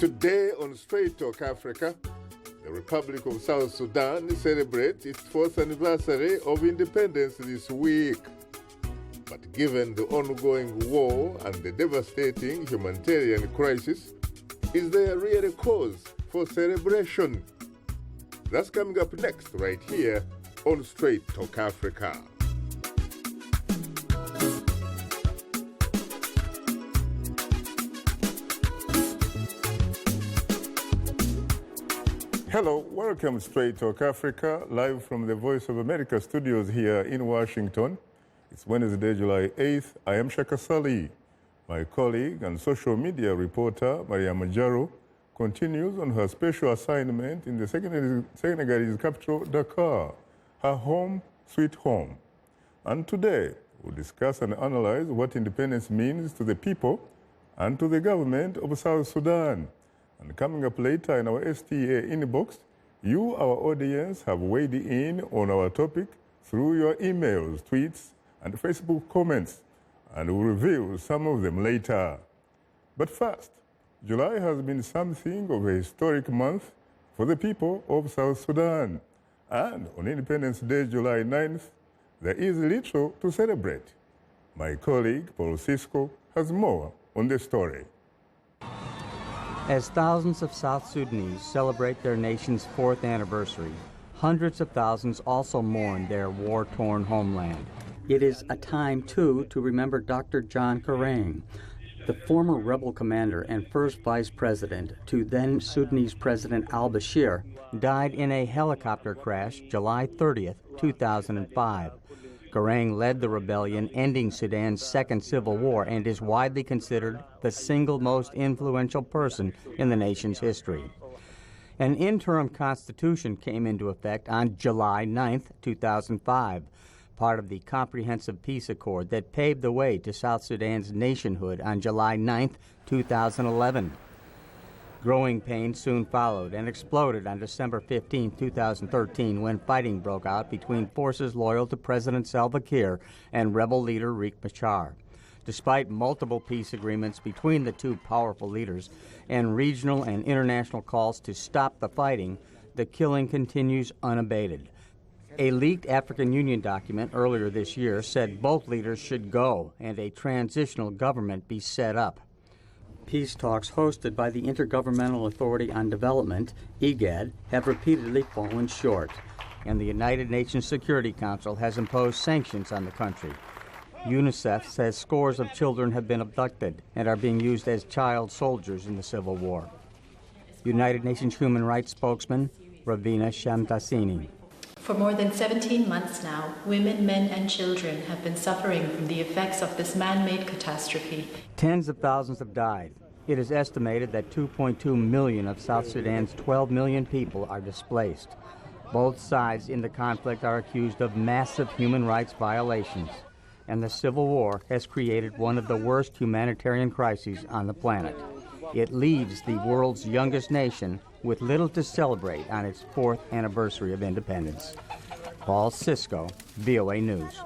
Today on Straight Talk Africa, the Republic of South Sudan celebrates its 4th anniversary of independence this week. But given the ongoing war and the devastating humanitarian crisis, is there really a cause for celebration? That's coming up next right here on Straight Talk Africa. Hello, welcome to Straight Talk Africa, live from the Voice of America studios here in Washington. It's Wednesday, July 8th. I am Shaka Sali. My colleague and social media reporter, Maria Majaro, continues on her special assignment in the Senegalese capital, Dakar, her home, sweet home. And today, we'll discuss and analyze what independence means to the people and to the government of South Sudan. And coming up later in our STA inbox, you, our audience, have weighed in on our topic through your emails, tweets, and Facebook comments, and we'll reveal some of them later. But first, July has been something of a historic month for the people of South Sudan. And on Independence Day, July 9th, there is little to celebrate. My colleague, Paul Cisco, has more on the story. As thousands of South Sudanese celebrate their nation's 4th anniversary, hundreds of thousands also mourn their war-torn homeland. It is a time, too, to remember Dr. John Garang, the former rebel commander and first vice president to then Sudanese President al-Bashir, died in a helicopter crash July 30th, 2005. Garang led the rebellion ending Sudan's second civil war and is widely considered the single most influential person in the nation's history. An interim constitution came into effect on July 9th, 2005, part of the comprehensive peace accord that paved the way to South Sudan's nationhood on July 9th, 2011. Growing pains soon followed and exploded on December 15, 2013, when fighting broke out between forces loyal to President Salva Kiir and rebel leader Riek Machar. Despite multiple peace agreements between the two powerful leaders and regional and international calls to stop the fighting, the killing continues unabated. A leaked African Union document earlier this year said both leaders should go and a transitional government be set up. Peace talks hosted by the Intergovernmental Authority on Development, IGAD, have repeatedly fallen short, and the United Nations Security Council has imposed sanctions on the country. UNICEF says scores of children have been abducted and are being used as child soldiers in the civil war. United Nations human rights spokesman Ravina Shamdasani. For more than 17 months now, women, men, and children have been suffering from the effects of this man-made catastrophe. Tens of thousands have died. It is estimated that 2.2 million of South Sudan's 12 million people are displaced. Both sides in the conflict are accused of massive human rights violations, and the civil war has created one of the worst humanitarian crises on the planet. It leaves the world's youngest nation with little to celebrate on its 4th anniversary of independence. Paul Cisco, VOA News.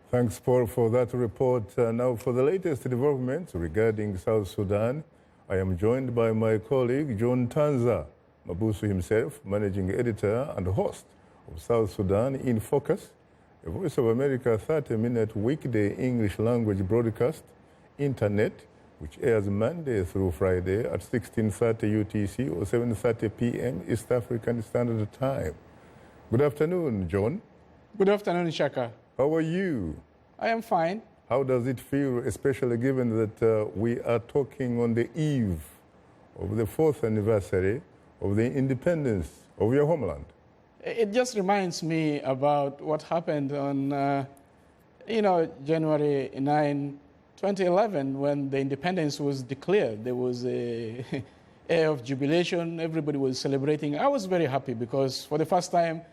Thanks, Paul, for that report. Now, for the latest developments regarding South Sudan, I am joined by my colleague, John Tanza, Mabusu himself, managing editor and host of South Sudan in Focus, a Voice of America 30-minute weekday English language broadcast, internet, which airs Monday through Friday at 16:30 UTC or 7:30 p.m. East African Standard Time. Good afternoon, John. Good afternoon, Shaka. How are you? I am fine. How does it feel, especially given that we are talking on the eve of the 4th anniversary of the independence of your homeland? It just reminds me about what happened on, January 9, 2011, when the independence was declared. There was a air of jubilation. Everybody was celebrating. I was very happy because for the first time,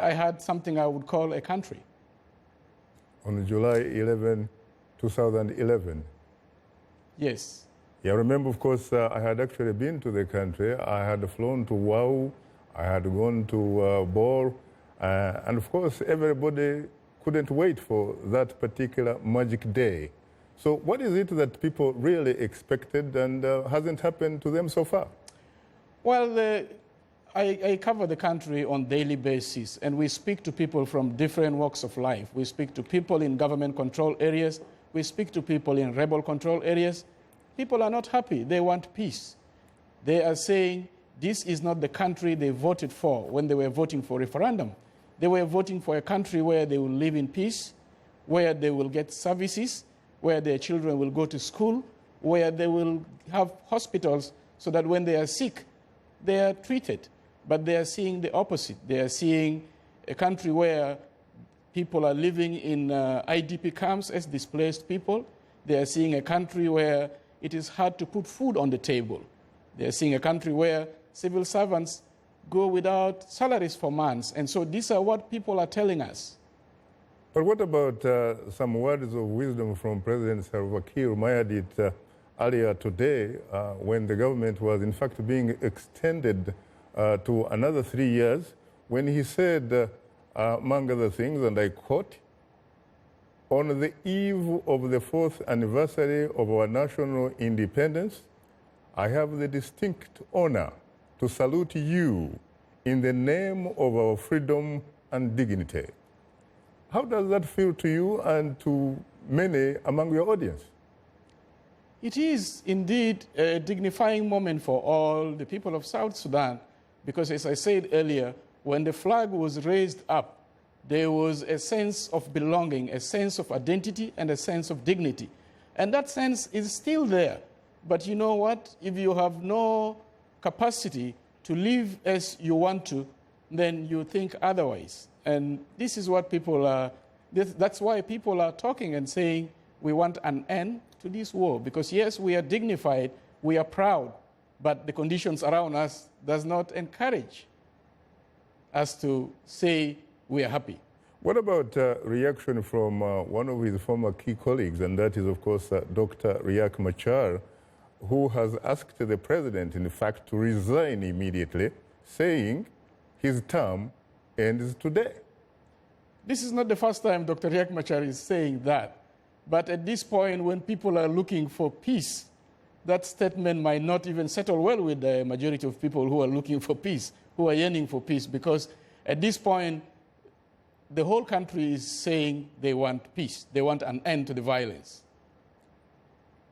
I had something I would call a country. On July 11, 2011? Yes. Yeah, I remember, of course, I had actually been to the country. I had flown to Wau. I had gone to Bor. And, of course, everybody couldn't wait for that particular magic day. So what is it that people really expected and hasn't happened to them so far? Well, I cover the country on a daily basis, and we speak to people from different walks of life. We speak to people in government-controlled areas. We speak to people in rebel-controlled areas. People are not happy. They want peace. They are saying this is not the country they voted for when they were voting for referendum. They were voting for a country where they will live in peace, where they will get services, where their children will go to school, where they will have hospitals so that when they are sick, they are treated. But they are seeing the opposite. They are seeing a country where people are living in IDP camps as displaced people. They are seeing a country where it is hard to put food on the table. They are seeing a country where civil servants go without salaries for months. And so these are what people are telling us. But what about some words of wisdom from President Salva Kiir Mayardit earlier today when the government was in fact being extended to another 3 years, when he said, among other things, and I quote, "On the eve of the 4th anniversary of our national independence, I have the distinct honor to salute you in the name of our freedom and dignity." How does that feel to you and to many among your audience? It is indeed a dignifying moment for all the people of South Sudan, because as I said earlier, when the flag was raised up, there was a sense of belonging, a sense of identity, and a sense of dignity. And that sense is still there. But you know what? If you have no capacity to live as you want to, then you think otherwise. And this is what people are, that's why people are talking and saying, we want an end to this war. Because yes, we are dignified, we are proud, but the conditions around us does not encourage us to say we are happy. What about reaction from one of his former key colleagues, and that is, of course, Dr. Riek Machar, who has asked the president, in fact, to resign immediately, saying his term ends today? This is not the first time Dr. Riek Machar is saying that. But at this point, when people are looking for peace, that statement might not even settle well with the majority of people who are looking for peace, who are yearning for peace, because at this point, the whole country is saying they want peace. They want an end to the violence.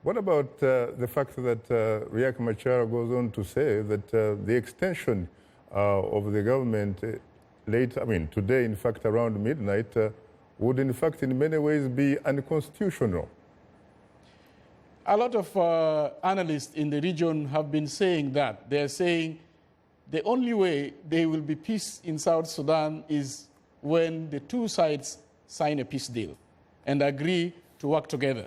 What about the fact that Riek Machar goes on to say that the extension of the government today, in fact, around midnight, would in fact in many ways be unconstitutional? A lot of analysts in the region have been saying that. They're saying the only way there will be peace in South Sudan is when the two sides sign a peace deal and agree to work together.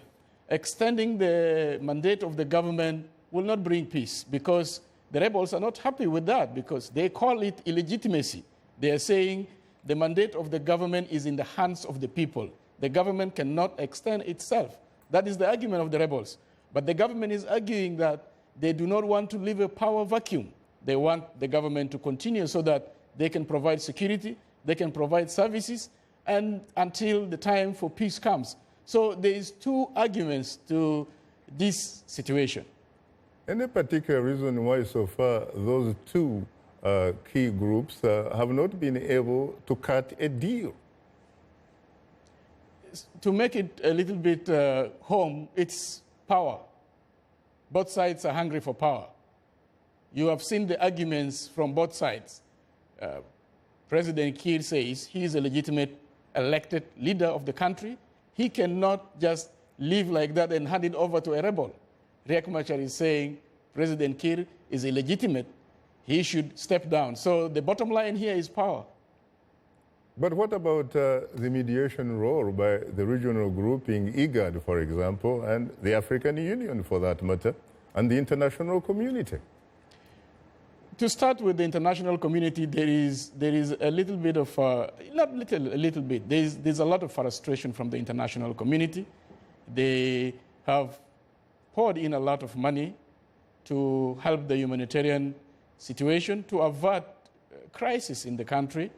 Extending the mandate of the government will not bring peace, because the rebels are not happy with that, because they call it illegitimacy. They are saying the mandate of the government is in the hands of the people. The government cannot extend itself. That is the argument of the rebels. But the government is arguing that they do not want to leave a power vacuum. They want the government to continue so that they can provide security, they can provide services, and until the time for peace comes. So there is two arguments to this situation. Any particular reason why so far those two key groups have not been able to cut a deal? To make it a little bit home, it's power. Both sides are hungry for power. You have seen the arguments from both sides. President Kiir says he is a legitimate elected leader of the country. He cannot just live like that and hand it over to a rebel. Riek Machar is saying President Kiir is illegitimate. He should step down. So the bottom line here is power. But what about the mediation role by the regional grouping IGAD, for example, and the African Union, for that matter, and the international community? To start with the international community, there is a little bit of, not little, a little bit, there's a lot of frustration from the international community. They have poured in a lot of money to help the humanitarian situation, to avert crisis in the country.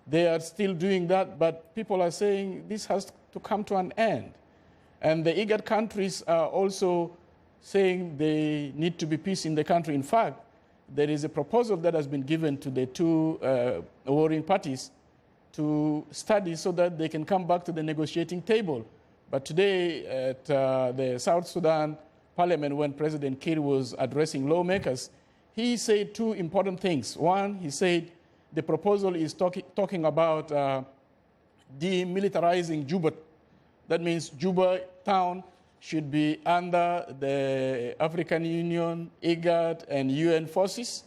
They are still doing that, but people are saying this has to come to an end. And the IGAD countries are also saying they need to be peace in the country. In fact, there is a proposal that has been given to the two warring parties to study so that they can come back to the negotiating table. But today at the South Sudan Parliament, when President Kiir was addressing lawmakers, he said two important things. One, he said the proposal is talking about demilitarizing Juba. That means Juba town should be under the African Union, IGAD, and UN forces.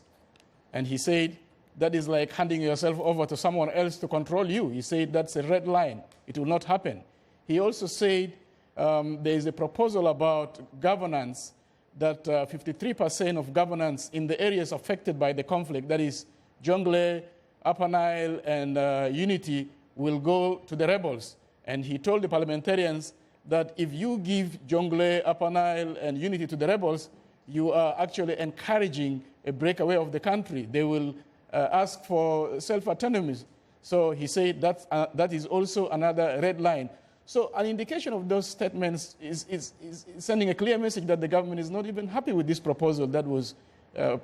And he said that is like handing yourself over to someone else to control you. He said that's a red line. It will not happen. He also said there is a proposal about governance, that 53% of governance in the areas affected by the conflict, that is Jonglei, Upper Nile, and Unity, will go to the rebels. And he told the parliamentarians that if you give Jonglei, Upper Nile, and Unity to the rebels, you are actually encouraging a breakaway of the country. They will ask for self-autonomy. So he said that is also another red line. So an indication of those statements is sending a clear message that the government is not even happy with this proposal that was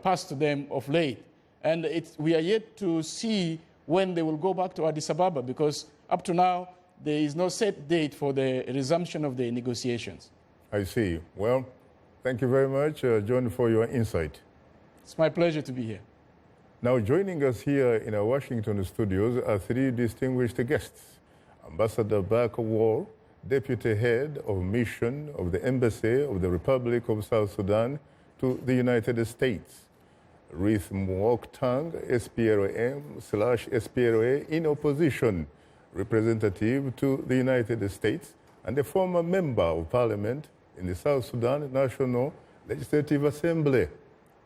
passed to them of late. And we are yet to see when they will go back to Addis Ababa, because up to now, there is no set date for the resumption of the negotiations. I see. Well, thank you very much, John, for your insight. It's my pleasure to be here. Now, joining us here in our Washington studios are three distinguished guests. Ambassador Baak Wol, Deputy Head of Mission of the Embassy of the Republic of South Sudan to the United States. Ruth Mwoktang, SPLM/SPLA in opposition, representative to the United States and a former member of parliament in the South Sudan National Legislative Assembly.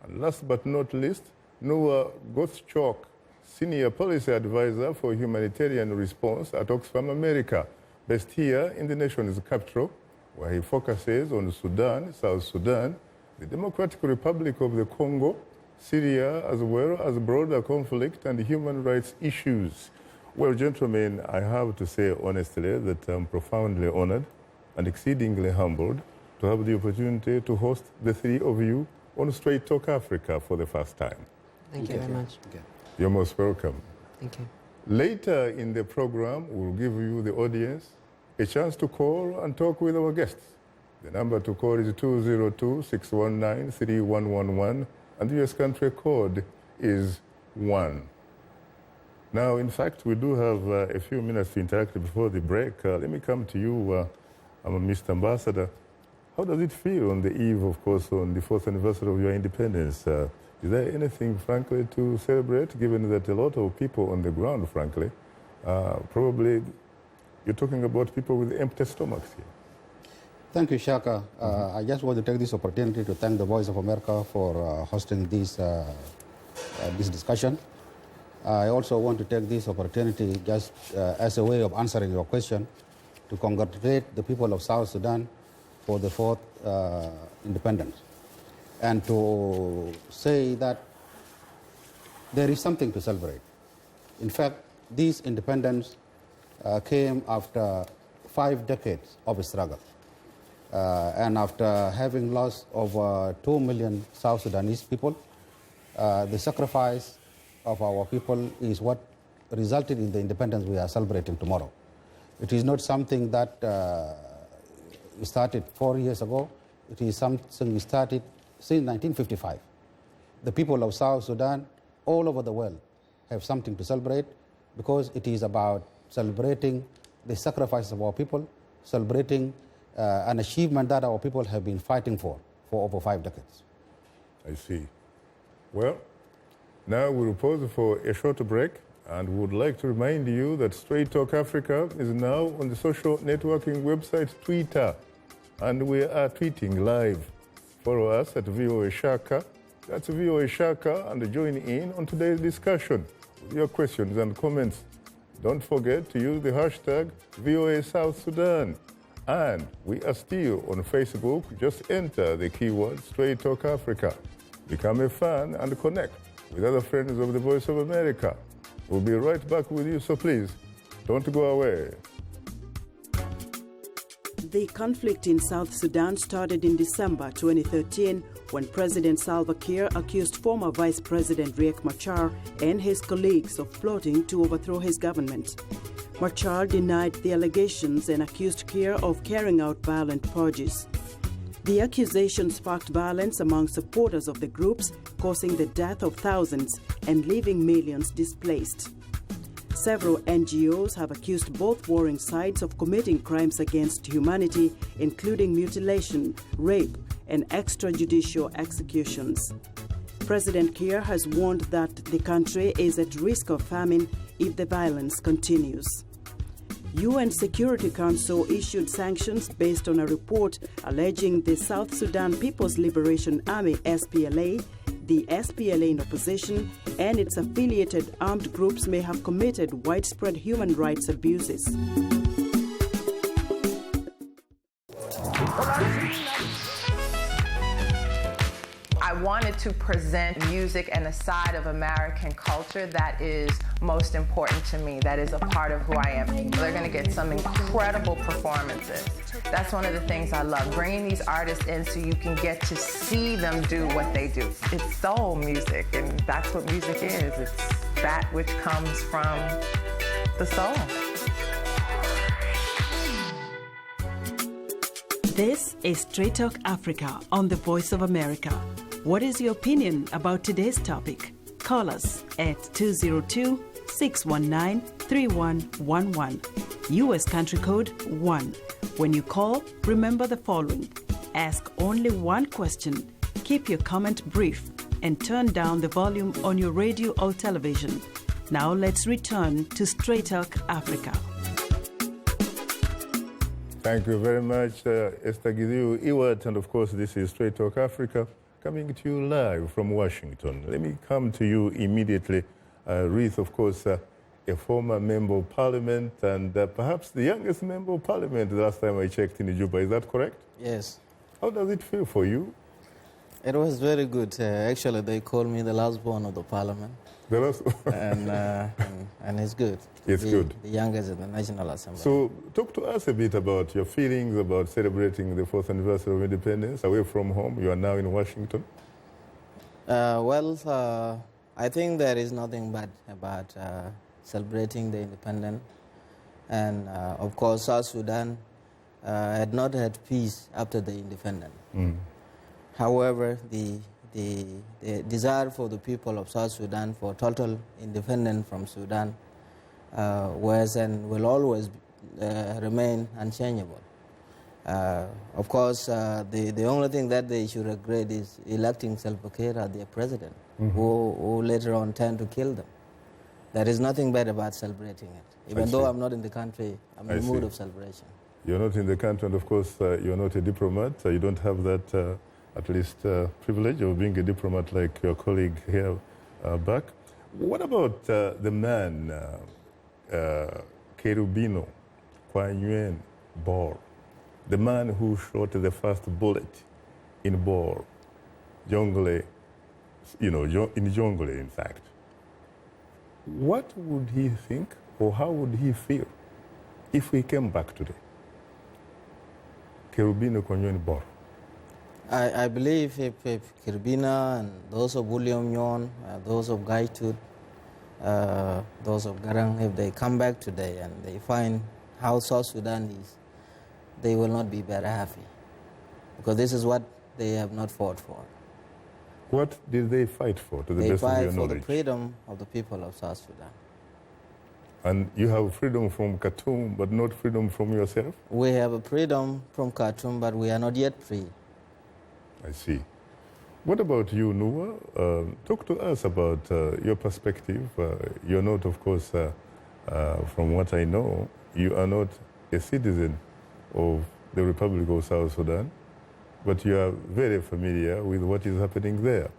And last but not least, Noah Gottschalk, Senior Policy Advisor for Humanitarian Response at Oxfam America, based here in the nation's capital, where he focuses on Sudan, South Sudan, the Democratic Republic of the Congo, Syria, as well as broader conflict and human rights issues. Well, gentlemen, I have to say honestly that I'm profoundly honored and exceedingly humbled to have the opportunity to host the three of you on Straight Talk Africa for the first time. Thank you very much. You're most welcome. Thank you. Later in the program, we'll give you, the audience, a chance to call and talk with our guests. The number to call is 202-619-3111, and the US country code is 1. Now, in fact, we do have a few minutes to interact before the break. Let me come to you, Mr. Ambassador. How does it feel on the eve, of course, on the 4th anniversary of your independence? Is there anything, frankly, to celebrate, given that a lot of people on the ground, frankly, probably you're talking about people with empty stomachs here? Thank you, Shaka. I just want to take this opportunity to thank the Voice of America for hosting this discussion. I also want to take this opportunity just as a way of answering your question to congratulate the people of South Sudan for the 4th independence, and to say that there is something to celebrate. In fact, this independence came after 5 decades of struggle, and after having lost over 2 million South Sudanese people. The sacrifice of our people is what resulted in the independence we are celebrating tomorrow. It is not something that started 4 years ago. It is something we started since 1955. The people of South Sudan all over the world have something to celebrate, because it is about celebrating the sacrifice of our people, celebrating an achievement that our people have been fighting for over 5 decades. I see. Well, now we'll pause for a short break, and would like to remind you that Straight Talk Africa is now on the social networking website Twitter, and we are tweeting live. Follow us at VOA Shaka. That's VOA Shaka, and join in on today's discussion with your questions and comments. Don't forget to use the hashtag VOA South Sudan. And we are still on Facebook. Just enter the keyword Straight Talk Africa. Become a fan and connect with other friends of the Voice of America. We'll be right back with you, so please don't go away. The conflict in South Sudan started in December 2013 when President Salva Kiir accused former Vice President Riek Machar and his colleagues of plotting to overthrow his government. Machar denied the allegations and accused Kiir of carrying out violent purges. The accusation sparked violence among supporters of the groups, causing the death of thousands and leaving millions displaced. Several NGOs have accused both warring sides of committing crimes against humanity, including mutilation, rape, and extrajudicial executions. President Kiir has warned that the country is at risk of famine if the violence continues. UN Security Council issued sanctions based on a report alleging the South Sudan People's Liberation Army SPLA, the SPLA in opposition, and its affiliated armed groups may have committed widespread human rights abuses. I wanted to present music and a side of American culture that is most important to me, that is a part of who I am. They're going to get some incredible performances. That's one of the things I love, bringing these artists in so you can get to see them do what they do. It's soul music, and that's what music is. It's that which comes from the soul. This is Straight Talk Africa on the Voice of America. What is your opinion about today's topic? Call us at 202-619-3111. U.S. country code 1. When you call, remember the following. Ask only one question, keep your comment brief, and turn down the volume on your radio or television. Now let's return to Straight Talk Africa. Thank you very much, Esther Giziu Iwat, and of course this is Straight Talk Africa, coming to you live from Washington. Let me come to you immediately. Ruth, of course, a former member of parliament and perhaps the youngest member of parliament the last time I checked in Juba. Is that correct? Yes. How does it feel for you? It was very good. Actually, they call me the last born of the parliament. The last and it's good. It's good. The youngest in the National Assembly. So talk to us a bit about your feelings about celebrating the 4th anniversary of independence away from home. You are now in Washington. I think there is nothing bad about celebrating the independence. And of course, South Sudan had not had peace after the independence. Mm. However, the desire for the people of South Sudan for total independence from Sudan was and will always remain unchangeable. Of course, the only thing that they should regret is electing Salva Kiir as their president, who later on turned to kill them. There is nothing bad about celebrating it. Even though I'm not in the country, I'm in the mood of celebration. You're not in the country, and of course, you're not a diplomat. You don't have that, at least, privilege of being a diplomat like your colleague here back. What about the man, Cherubino Kwanyuen Bor, the man who shot the first bullet in Bor, Jonglei, in Jonglei, in fact? What would he think, or how would he feel if he came back today? Cherubino Kwanyuen Bor. I believe if Cherubino and those of William Nyon, those of Gaitut, those of Garang, if they come back today and they find how South Sudan is, they will not be very happy. Because this is what they have not fought for. What did they fight for, to the best of your knowledge? They fight for the freedom of the people of South Sudan. And you have freedom from Khartoum, but not freedom from yourself? We have a freedom from Khartoum, but we are not yet free. I see. What about you, Nuwa? Talk to us about your perspective. You're not, of course, from what I know, you are not a citizen of the Republic of South Sudan, but you are very familiar with what is happening there.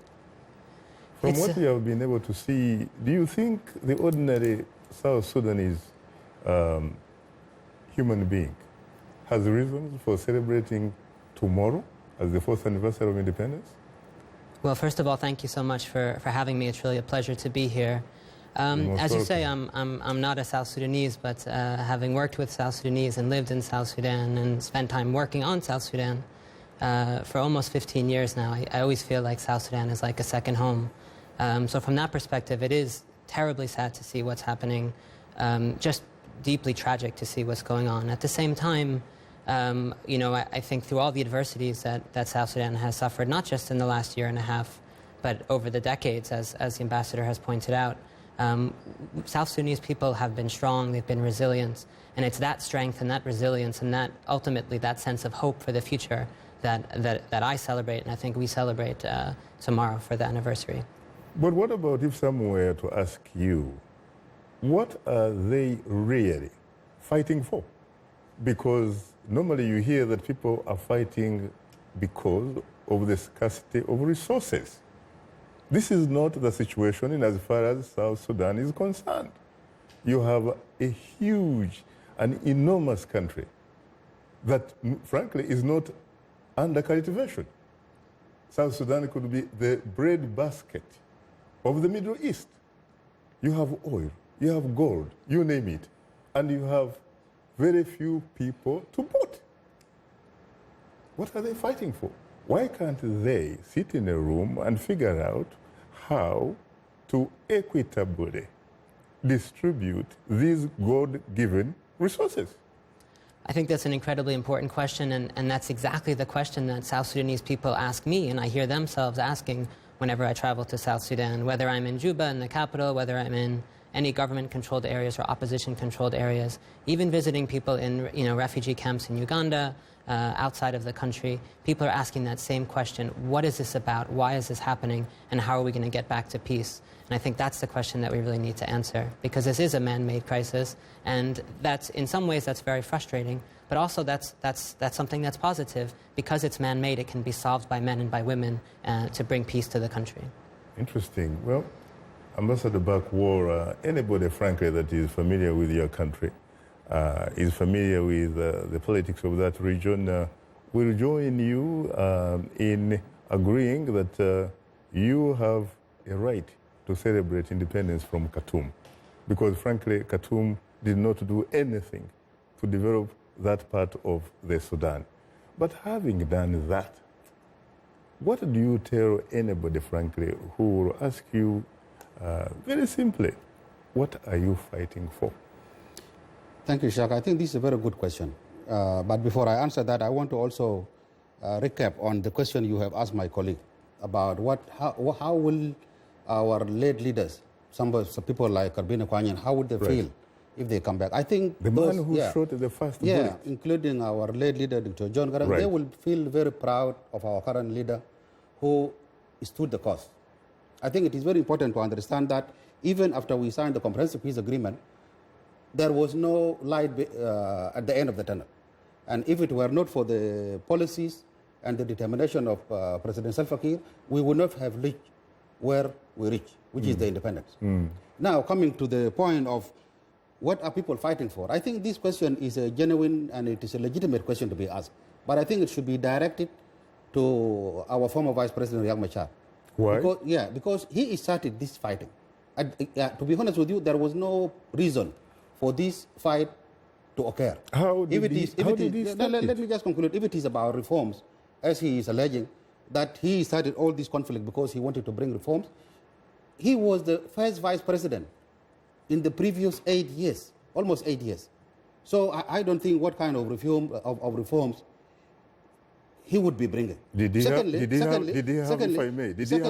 From what you have been able to see, do you think the ordinary South Sudanese human being has reasons for celebrating tomorrow as the 4th anniversary of independence? Well, first of all, thank you so much for having me. It's really a pleasure to be here. Most As you say, welcome. I'm not a South Sudanese, but having worked with South Sudanese and lived in South Sudan and spent time working on South Sudan for almost 15 years now, I always feel like South Sudan is like a second home. So from that perspective, it is terribly sad to see what's happening, just deeply tragic to see what's going on. At the same time, you know, I think through all the adversities that South Sudan has suffered, not just in the last year and a half, but over the decades, as the ambassador has pointed out, South Sudanese people have been strong, they've been resilient, and it's that strength and that resilience and that ultimately that sense of hope for the future that I celebrate, and I think we celebrate tomorrow for the anniversary. But what about if someone were to ask you, what are they really fighting for? Because normally you hear that people are fighting because of the scarcity of resources. This is not the situation in as far as South Sudan is concerned. You have a huge, an enormous country that, frankly, is not under cultivation. South Sudan could be the breadbasket of the Middle East. You have oil, you have gold, you name it, and you have very few people to boot. What are they fighting for? Why can't they sit in a room and figure out how to equitably distribute these God-given resources? I think that's an incredibly important question, and that's exactly the question that South Sudanese people ask me, and I hear themselves asking whenever I travel to South Sudan, whether I'm in Juba, in the capital, whether I'm in any government-controlled areas or opposition-controlled areas, even visiting people in refugee camps in Uganda, outside of the country. People are asking that same question: what is this about? Why is this happening? And how are we going to get back to peace? And I think that's the question that we really need to answer, because this is a man-made crisis, and that's, in some ways, that's very frustrating. But also, that's something that's positive. Because it's man-made, it can be solved by men and by women to bring peace to the country. Interesting. Well, Ambassador Baak Wol, anybody, frankly, that is familiar with your country, is familiar with the politics of that region, will join you in agreeing that you have a right to celebrate independence from Khartoum. Because, frankly, Khartoum did not do anything to develop that part of the Sudan. But having done that, what do you tell anybody, frankly, who will ask you very simply, what are you fighting for? Thank you, Shaka. I think this is a very good question. But before I answer that, I want to also recap on the question you have asked my colleague about how will our late leaders, some people like Karbina Kwanyan, how would they feel if they come back? I think the man who shot the first bullet, including our late leader, Dr. John Garang, they will feel very proud of our current leader who stood the cause. I think it is very important to understand that even after we signed the Comprehensive Peace Agreement, there was no light at the end of the tunnel. And if it were not for the policies and the determination of President Salva Kiir, we would not have reached where we reached, which is the independence. Now, coming to the point of what are people fighting for, I think this question is a genuine and it is a legitimate question to be asked. But I think it should be directed to our former Vice President Riek Machar. Why? Because he started this fighting. To be honest with you, there was no reason for this fight to occur. How did he start it? Let me just conclude. If it is about reforms, as he is alleging, that he started all this conflict because he wanted to bring reforms, he was the first vice president in the previous 8 years, almost 8 years. So I don't think what kind of reforms he would be bringing. Did he have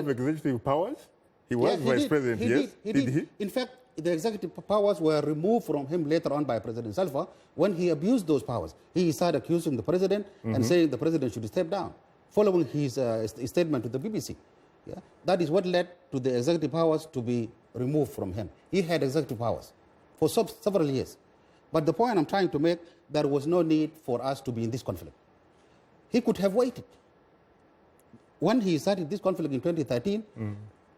executive powers? He was vice president, yes? Did he? In fact, the executive powers were removed from him later on by President Salva when he abused those powers. He started accusing the president and saying the president should step down, following his statement to the BBC. Yeah? That is what led to the executive powers to be removed from him. He had executive powers for several years. But the point I'm trying to make, there was no need for us to be in this conflict. He could have waited. When he started this conflict in 2013,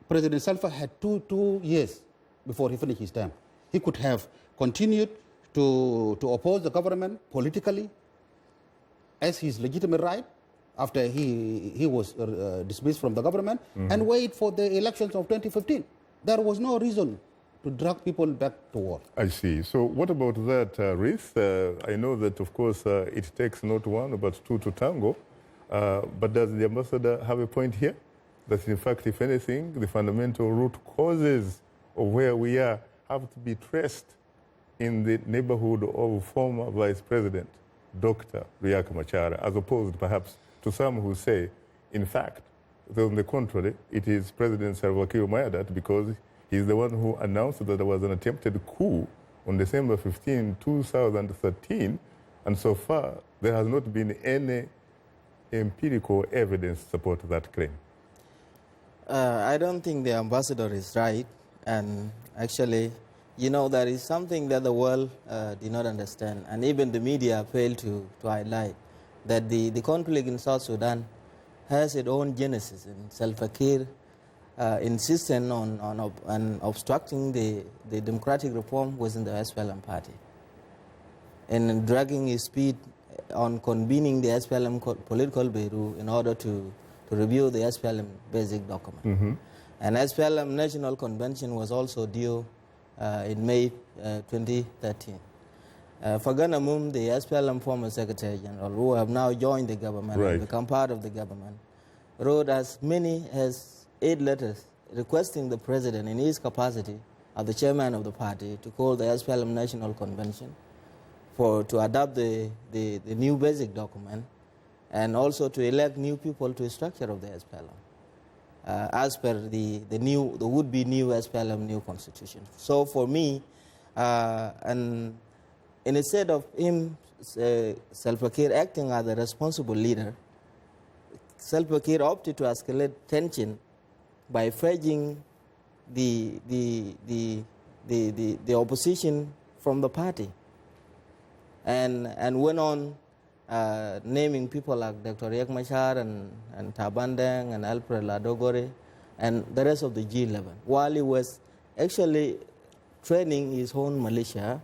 President Salva had two years before he finished his term. He could have continued to oppose the government politically as his legitimate right after he was dismissed from the government and wait for the elections of 2015. There was no reason to drag people back to war. I see. So what about that, Ruth? I know that, of course, it takes not one, but two to tango. But does the ambassador have a point here? That, in fact, if anything, the fundamental root causes of where we are have to be traced in the neighborhood of former Vice President, Dr. Riek Machar, as opposed, perhaps, to some who say, in fact, on the contrary, it is President Salva Kiir Mayardit, because he's the one who announced that there was an attempted coup on December 15, 2013, and so far there has not been any empirical evidence to support that claim. I don't think the ambassador is right, and actually, you know, there is something that the world did not understand, and even the media failed to highlight, that the conflict in South Sudan has its own genesis, and Salva Kiir insisting on obstructing the democratic reform within the SPLM party, and dragging his feet on convening the SPLM political bureau in order to review the SPLM basic document. Mm-hmm. And SPLM National Convention was also due in May 2013. Fagana Mum, the SPLM former Secretary General, who have now joined the government and become part of the government, wrote as many as 8 letters requesting the president in his capacity as the chairman of the party to call the SPLM National Convention to adopt the new basic document, and also to elect new people to the structure of the SPLM, as per the would-be new SPLM new constitution. So for me, and instead of him, Salva Kiir, acting as a responsible leader, Salva Kiir opted to escalate tension by fudging the opposition from the party, and went on naming people like Dr. Riek Machar and Tabandeng and Alfred Ladogore and the rest of the G11, while he was actually training his own militia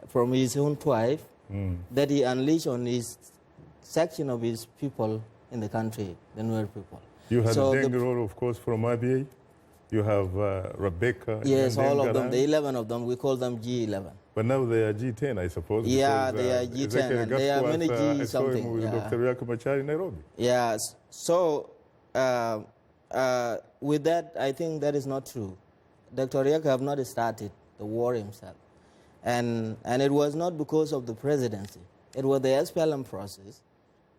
from his own tribe that he unleashed on his section of his people in the country, the Nuer people. You have Dengero, of course, from IBA. You have Rebecca. Yes, all of them, the 11 of them, we call them G11. But now they are G10, I suppose. Yeah, they are G10, and there are many G something. With Dr. Riek Machar in Nairobi. Yes. So, with that, I think that is not true. Dr. Riek have not started the war himself. And it was not because of the presidency. It was the SPLM process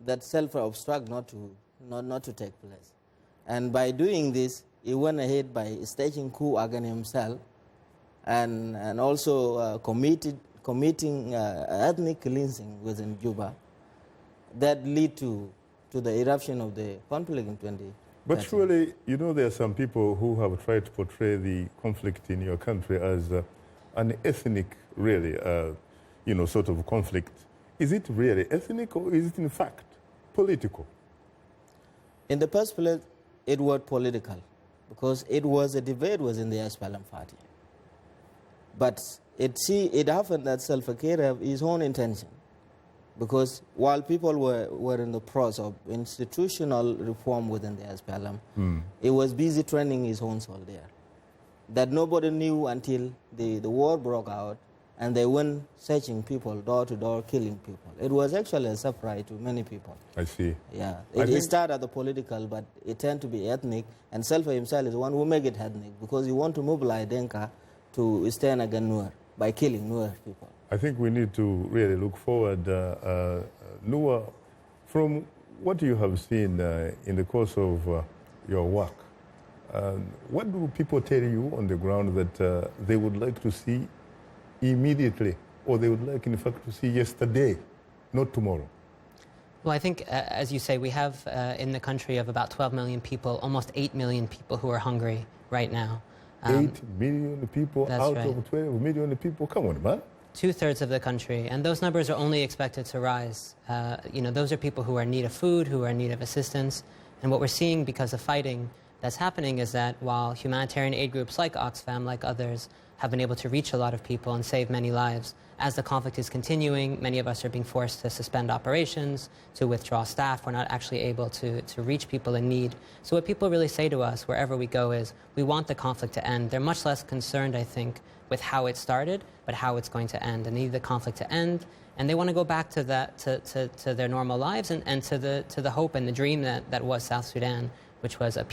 that self-obstruct not to take place. And by doing this, he went ahead by staging coup against himself, and also committing ethnic cleansing within Juba that lead to the eruption of the conflict in 2013. But surely, you know, there are some people who have tried to portray the conflict in your country as an ethnic, really, sort of conflict. Is it really ethnic, or is it in fact political? In the first place, it was political, because it was a debate within the SPLM party. But it happened that Salva Kiir have his own intention, because while people were in the process of institutional reform within the SPLM, he was busy training his own soldier. That nobody knew until the war broke out, and they went searching people, door to door, killing people. It was actually a surprise to many people. I see. Yeah, it started as the political, but it turned to be ethnic, and Salva himself is the one who made it ethnic, because he want to mobilize Denka to stand against Nuer by killing Nuer people. I think we need to really look forward. Nuwa, from what you have seen in the course of your work, what do people tell you on the ground that they would like to see immediately, or they would like, in fact, to see yesterday, not tomorrow? Well, I think, as you say, we have in the country of about 12 million people, almost 8 million people who are hungry right now. 8 million people out right. of 12 million people? Come on, man. 2/3 of the country, and those numbers are only expected to rise. Those are people who are in need of food, who are in need of assistance, and what we're seeing because of fighting, that's happening is that while humanitarian aid groups like Oxfam, like others, have been able to reach a lot of people and save many lives, as the conflict is continuing, many of us are being forced to suspend operations, to withdraw staff. We're not actually able to reach people in need. So what people really say to us wherever we go is, we want the conflict to end. They're much less concerned, I think, with how it started, but how it's going to end. And they need the conflict to end, and they want to go back to that, to their normal lives and to the hope and the dream that was South Sudan, which was a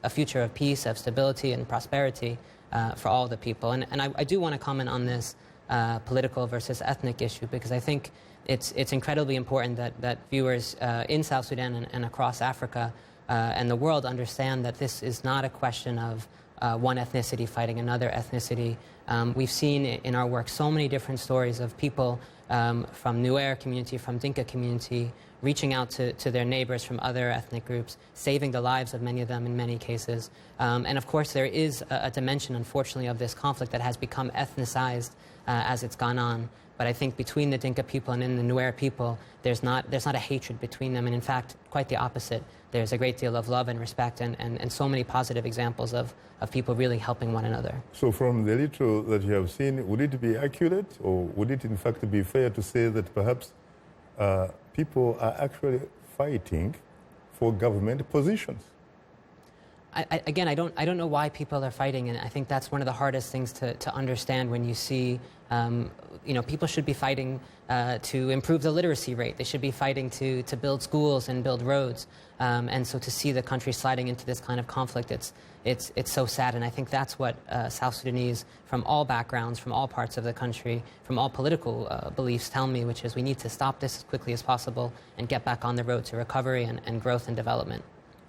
future of peace, of stability and prosperity for all the people. And I do want to comment on this political versus ethnic issue, because I think it's incredibly important that viewers in South Sudan and across Africa and the world understand that this is not a question of one ethnicity fighting another ethnicity. We've seen in our work so many different stories of people from Nuer community, from Dinka community, reaching out to their neighbors from other ethnic groups, saving the lives of many of them in many cases. And of course, there is a dimension, unfortunately, of this conflict that has become ethnicized as it's gone on. But I think between the Dinka people and in the Nuer people, there's not a hatred between them. And in fact, quite the opposite. There's a great deal of love and respect and so many positive examples of people really helping one another. So from the little that you have seen, would it be accurate, or would it in fact be fair to say that perhaps people are actually fighting for government positions? Again, I don't know why people are fighting, and I think that's one of the hardest things to understand when you see, people should be fighting to improve the literacy rate. They should be fighting to build schools and build roads. And so to see the country sliding into this kind of conflict, it's so sad. And I think that's what South Sudanese from all backgrounds, from all parts of the country, from all political beliefs tell me, which is we need to stop this as quickly as possible and get back on the road to recovery and growth and development.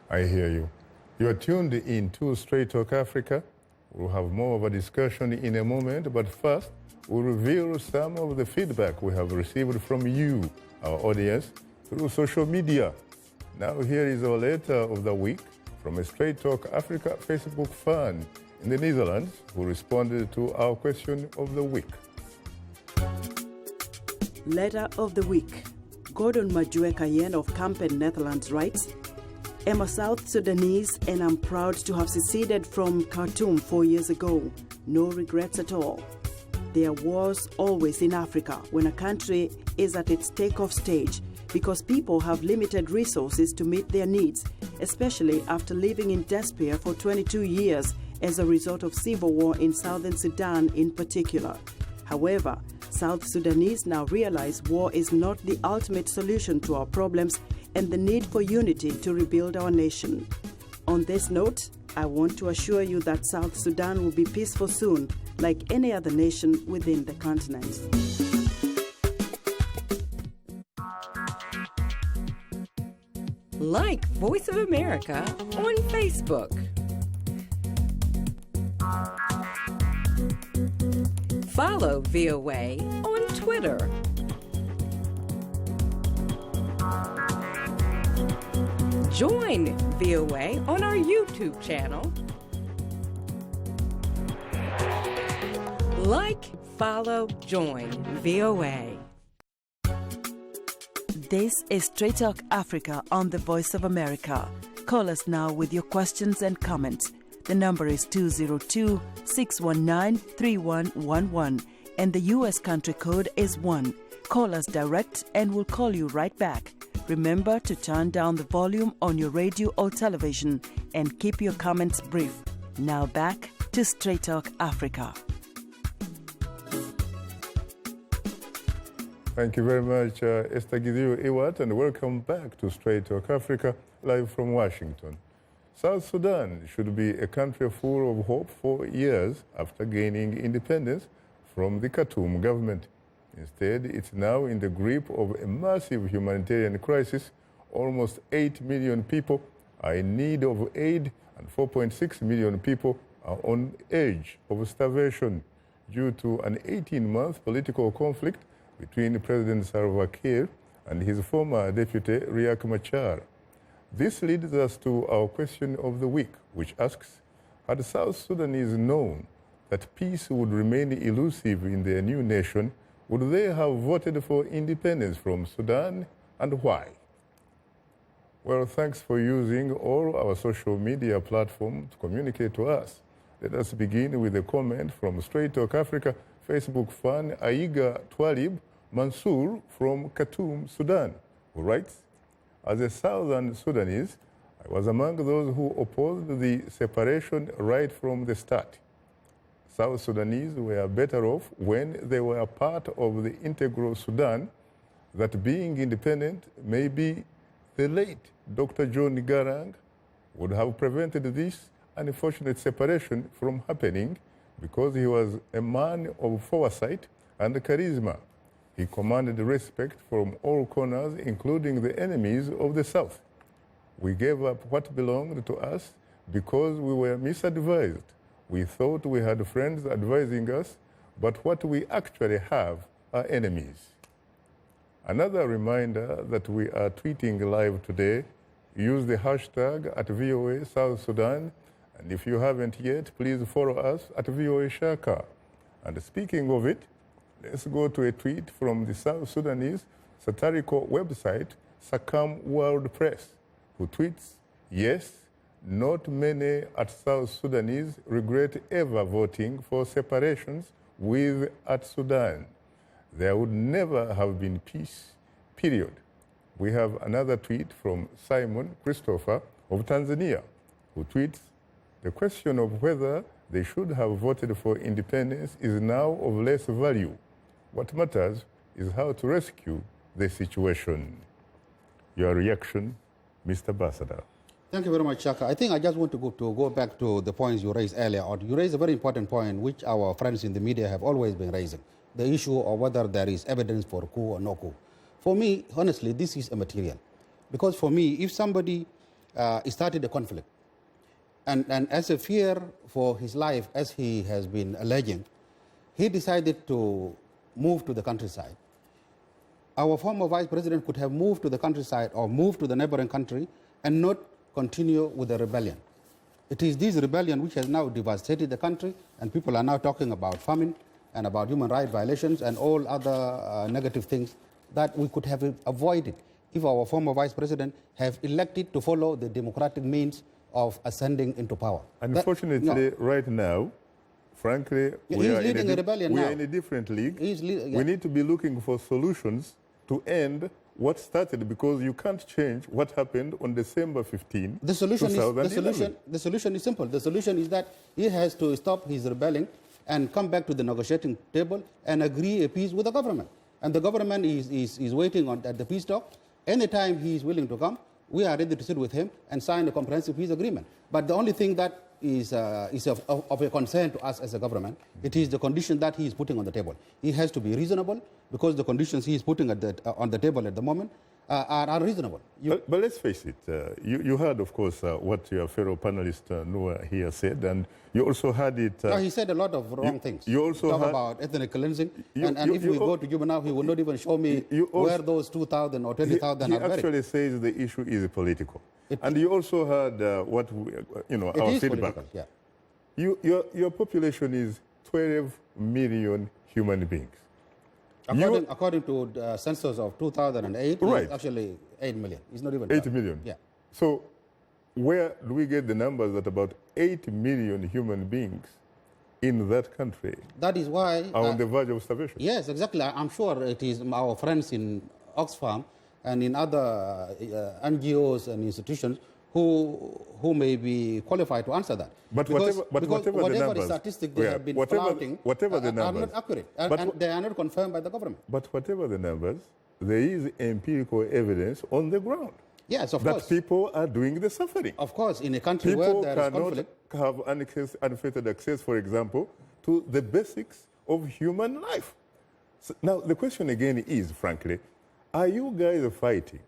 I hear you. You are tuned in to Straight Talk Africa. We'll have more of a discussion in a moment, but first, we'll reveal some of the feedback we have received from you, our audience, through social media. Now here is our letter of the week from a Straight Talk Africa Facebook fan in the Netherlands who responded to our question of the week. Letter of the week. Gordon Majue Kayen of Kampen, Netherlands writes, I'm a South Sudanese and I'm proud to have seceded from Khartoum 4 years ago. No regrets at all. There are wars always in Africa when a country is at its takeoff stage because people have limited resources to meet their needs, especially after living in despair for 22 years as a result of civil war in southern Sudan in particular. However, South Sudanese now realize war is not the ultimate solution to our problems and the need for unity to rebuild our nation. On this note, I want to assure you that South Sudan will be peaceful soon, like any other nation within the continent. Like Voice of America on Facebook. Follow VOA on Twitter. Join VOA on our YouTube channel. Like, follow, join VOA. This is Straight Talk Africa on the Voice of America. Call us now with your questions and comments. The number is 202-619-3111 and the U.S. country code is 1. Call us direct and we'll call you right back. Remember to turn down the volume on your radio or television and keep your comments brief. Now back to Straight Talk Africa. Thank you very much, Esther Gideon Iwat, and welcome back to Straight Talk Africa, live from Washington. South Sudan should be a country full of hope for years after gaining independence from the Khartoum government. Instead, it's now in the grip of a massive humanitarian crisis. Almost 8 million people are in need of aid, and 4.6 million people are on the edge of starvation due to an 18-month political conflict between President Salva Kiir and his former deputy Riek Machar. This leads us to our question of the week, which asks, had South Sudanese known that peace would remain elusive in their new nation, would they have voted for independence from Sudan, and why? Well, thanks for using all our social media platforms to communicate to us. Let us begin with a comment from Straight Talk Africa Facebook fan Aiga Twalib Mansour from Khartoum, Sudan, who writes, as a Southern Sudanese, I was among those who opposed the separation right from the start. South Sudanese were better off when they were part of the integral Sudan, that being independent, maybe the late Dr. John Garang would have prevented this unfortunate separation from happening because he was a man of foresight and charisma. He commanded respect from all corners, including the enemies of the South. We gave up what belonged to us because we were misadvised. We thought we had friends advising us, but what we actually have are enemies. Another reminder that we are tweeting live today. Use the hashtag at VOA South Sudan, and if you haven't yet, please follow us at VOA Shaka. And speaking of it, let's go to a tweet from the South Sudanese satirical website, Sakam World Press, who tweets, yes, not many at South Sudanese regret ever voting for separations with at Sudan. There would never have been peace, period. We have another tweet from Simon Christopher of Tanzania, who tweets, the question of whether they should have voted for independence is now of less value. What matters is how to rescue the situation. Your reaction, Mr. Ambassador. Thank you very much, Shaka. I think I just want to go back to the points you raised earlier. You raised a very important point, which our friends in the media have always been raising, the issue of whether there is evidence for coup or no coup. For me, honestly, this is immaterial. Because for me, if somebody started a conflict, and as a fear for his life, as he has been alleging, he decided to move to the countryside. Our former vice president could have moved to the countryside or moved to the neighboring country and not continue with the rebellion. It is this rebellion which has now devastated the country, and people are now talking about famine and about human rights violations and all other negative things that we could have avoided if our former vice president have elected to follow the democratic means of ascending into power. Unfortunately, right now, frankly, we are in a different league. We need to be looking for solutions to end what started, because you can't change what happened on December 15, the solution is simple. The solution is that he has to stop his rebelling and come back to the negotiating table and agree a peace with the government. And the government is waiting at the peace talk. Anytime he is willing to come, we are ready to sit with him and sign a comprehensive peace agreement. But the only thing that is of a concern to us as a government, it is the condition that he is putting on the table. He has to be reasonable, because the conditions he is putting on the table at the moment are reasonable. But let's face it, you heard, of course, what your fellow panelist Noah here said, and you also heard it... he said a lot of wrong things. You also talk about ethnic cleansing, and if we go to Juba now, he will not even show me where those 2,000 or 20,000 are buried. He actually says the issue is political. And you also heard what our feedback. Yeah. Your population is 12 million human beings. According to the census of 2008, right. It's actually 8 million. It's not even 8 that. million. Yeah. So where do we get the numbers that about 8 million human beings in that country that is why are on the verge of starvation? Yes, exactly. I'm sure it is our friends in Oxfam and in other NGOs and institutions who may be qualified to answer that. But whatever the statistics they have been flouting are not accurate, and they are not confirmed by the government. But whatever the numbers, there is empirical evidence on the ground. Yes, of course. That people are doing the suffering. Of course, in a country where there is conflict. People cannot have unfettered access, for example, to the basics of human life. So now, the question again is, frankly, are you guys fighting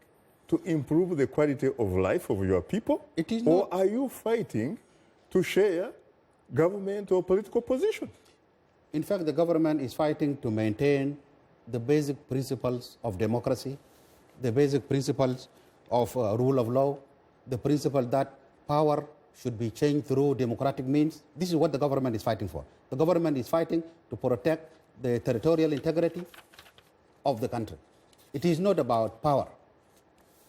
to improve the quality of life of your people? It is or are you fighting to share government or political positions? In fact, the government is fighting to maintain the basic principles of democracy, the basic principles of rule of law, the principle that power should be changed through democratic means. This is what the government is fighting for. The government is fighting to protect the territorial integrity of the country. It is not about power.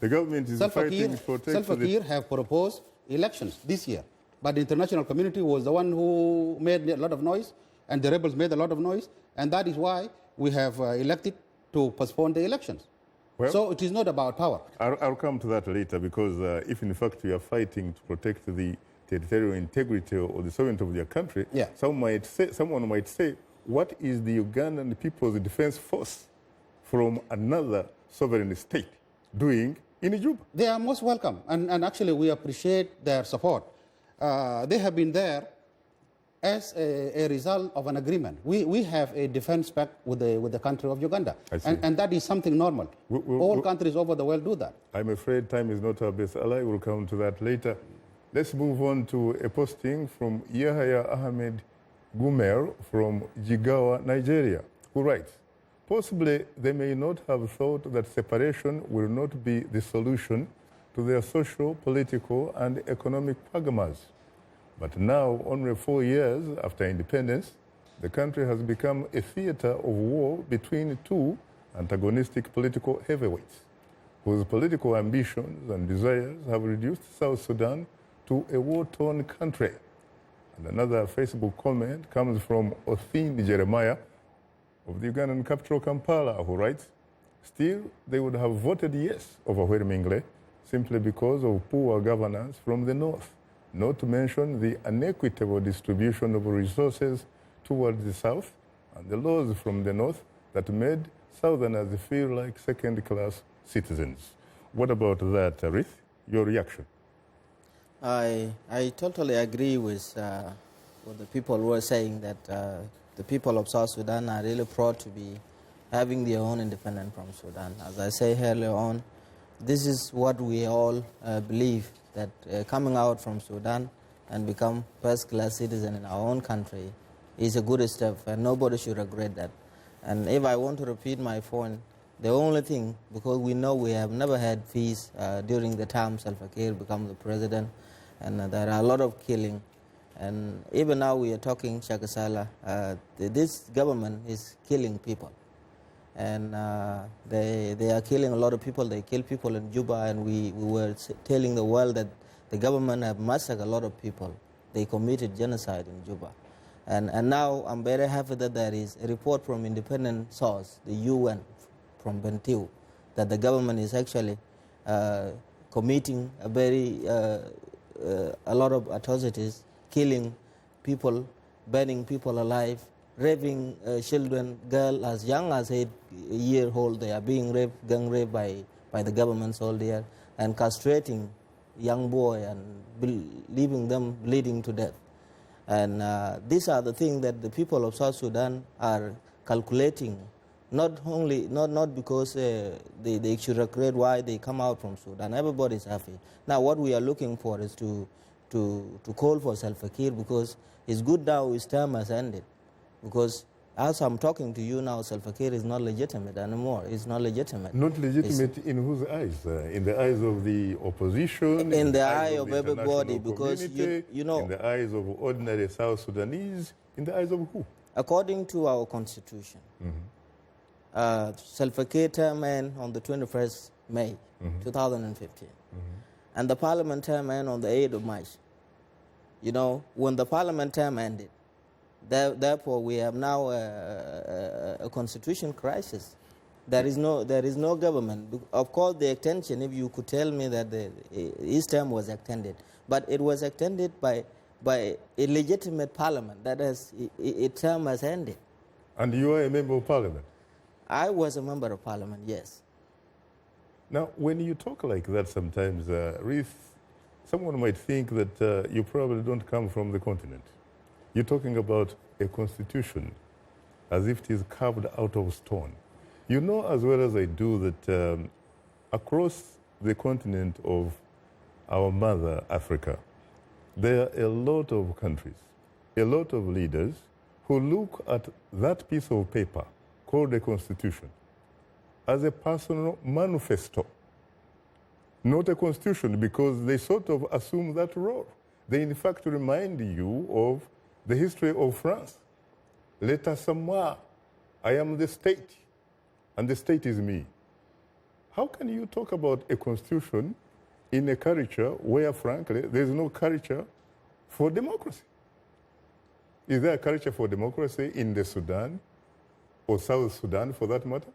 The government is fighting to protect Salva Kiir have proposed elections this year, but the international community was the one who made a lot of noise, and the rebels made a lot of noise, and that is why we have elected to postpone the elections. Well, so it is not about power. I'll come to that later, because if in fact you are fighting to protect the territorial integrity or the sovereignty of your country, yeah. someone might say, what is the Ugandan People's Defense Force from another sovereign state doing in Juba? They are most welcome, and actually we appreciate their support. They have been there as a result of an agreement. We have a defense pact with the country of Uganda, and that is something normal. All countries over the world do that. I'm afraid time is not our best ally. We'll come to that later. Let's move on to a posting from Yahya Ahmed Gumer from Jigawa, Nigeria, who writes, possibly they may not have thought that separation will not be the solution to their social, political, and economic quagmires. But now, only 4 years after independence, the country has become a theater of war between two antagonistic political heavyweights, whose political ambitions and desires have reduced South Sudan to a war-torn country. And another Facebook comment comes from Othin Jeremiah of the Ugandan capital Kampala, who writes, still, they would have voted yes overwhelmingly simply because of poor governance from the north, not to mention the unequitable distribution of resources towards the south and the laws from the north that made southerners feel like second-class citizens. What about that, Rith? Your reaction? I totally agree with what the people were saying, that the people of South Sudan are really proud to be having their own independence from Sudan. As I say earlier on, this is what we all believe, that coming out from Sudan and become first-class citizen in our own country is a good step, and nobody should regret that. And if I want to repeat my point, the only thing, because we know we have never had peace during the time Salva Kiir became the president, and there are a lot of killing. And even now we are talking, Shakasala, this government is killing people. And they are killing a lot of people. They kill people in Juba, and we were telling the world that the government have massacred a lot of people. They committed genocide in Juba. And now I'm very happy that there is a report from independent source, the UN, from Bentiu, that the government is actually committing a lot of atrocities, killing people, burning people alive, raping children, girls as young as 8 years old. They are being raped, gang raped by the government soldier, and castrating young boy and leaving them bleeding to death. And these are the things that the people of South Sudan are calculating, not because they should regret why they come out from Sudan. Everybody is happy. Now what we are looking for is to call for Salva Kiir, because it's good now his term has ended. Because as I'm talking to you now, Salva Kiir is not legitimate anymore. It's not legitimate. Not legitimate in whose eyes? In the eyes of the opposition? In the eye of everybody, because you know... In the eyes of ordinary South Sudanese? In the eyes of who? According to our constitution, Salva Kiir term ended on the 21st May 2015. And the parliament term ended on the 8th of March. You know, when the parliament term ended, therefore, we have now a constitution crisis. There is no government. Of course, the extension, if you could tell me that his term was extended, but it was extended by a legitimate parliament. That is, its term has ended. And you are a member of parliament? I was a member of parliament, yes. Now, when you talk like that sometimes, Ruth, someone might think that you probably don't come from the continent. You're talking about a constitution as if it is carved out of stone. You know as well as I do that across the continent of our mother, Africa, there are a lot of countries, a lot of leaders who look at that piece of paper called a constitution as a personal manifesto, not a constitution, because they sort of assume that role. They in fact remind you of the history of France. L'État c'est moi, I am the state, and the state is me. How can you talk about a constitution in a culture where, frankly, there's no culture for democracy? Is there a culture for democracy in the Sudan, or South Sudan for that matter?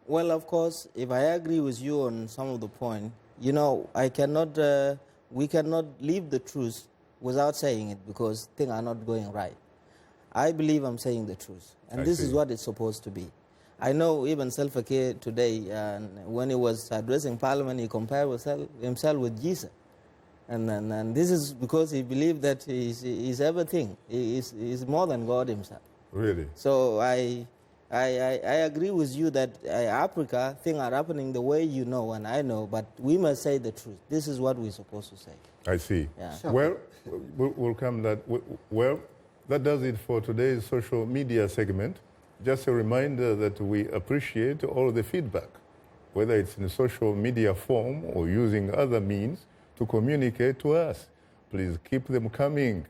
Well, of course, if I agree with you on some of the point, you know, we cannot leave the truth without saying it because things are not going right. I believe I'm saying the truth, and this is what it's supposed to be. I know even Salva Kiir today, when he was addressing Parliament, he compared himself with Jesus. And this is because he believed that he's everything. He's more than God himself. Really? So I agree with you that Africa, things are happening the way you know and I know, but we must say the truth. This is what we're supposed to say. I see. Yeah. Sure. Well, we'll come that. Well, that does it for today's social media segment. Just a reminder that we appreciate all the feedback, whether it's in social media form or using other means to communicate to us. Please keep them coming.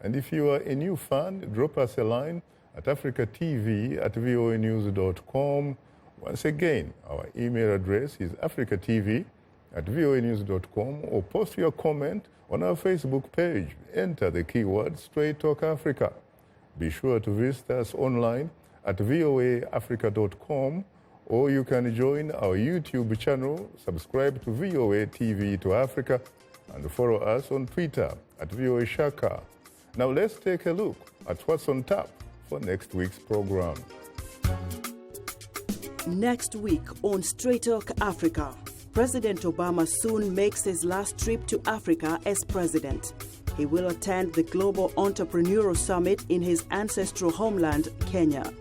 And if you are a new fan, drop us a line at africatv@voanews.com. Once again, our email address is africatv@voanews.com, or post your comment on our Facebook page. Enter the keyword Straight Talk Africa. Be sure to visit us online at voaafrica.com, or you can join our YouTube channel, subscribe to VOA TV to Africa, and follow us on Twitter at VOA Shaka. Now let's take a look at what's on tap for next week's program. Next week on Straight Talk Africa, President Obama soon makes his last trip to Africa as president. He will attend the Global Entrepreneurial Summit in his ancestral homeland, Kenya.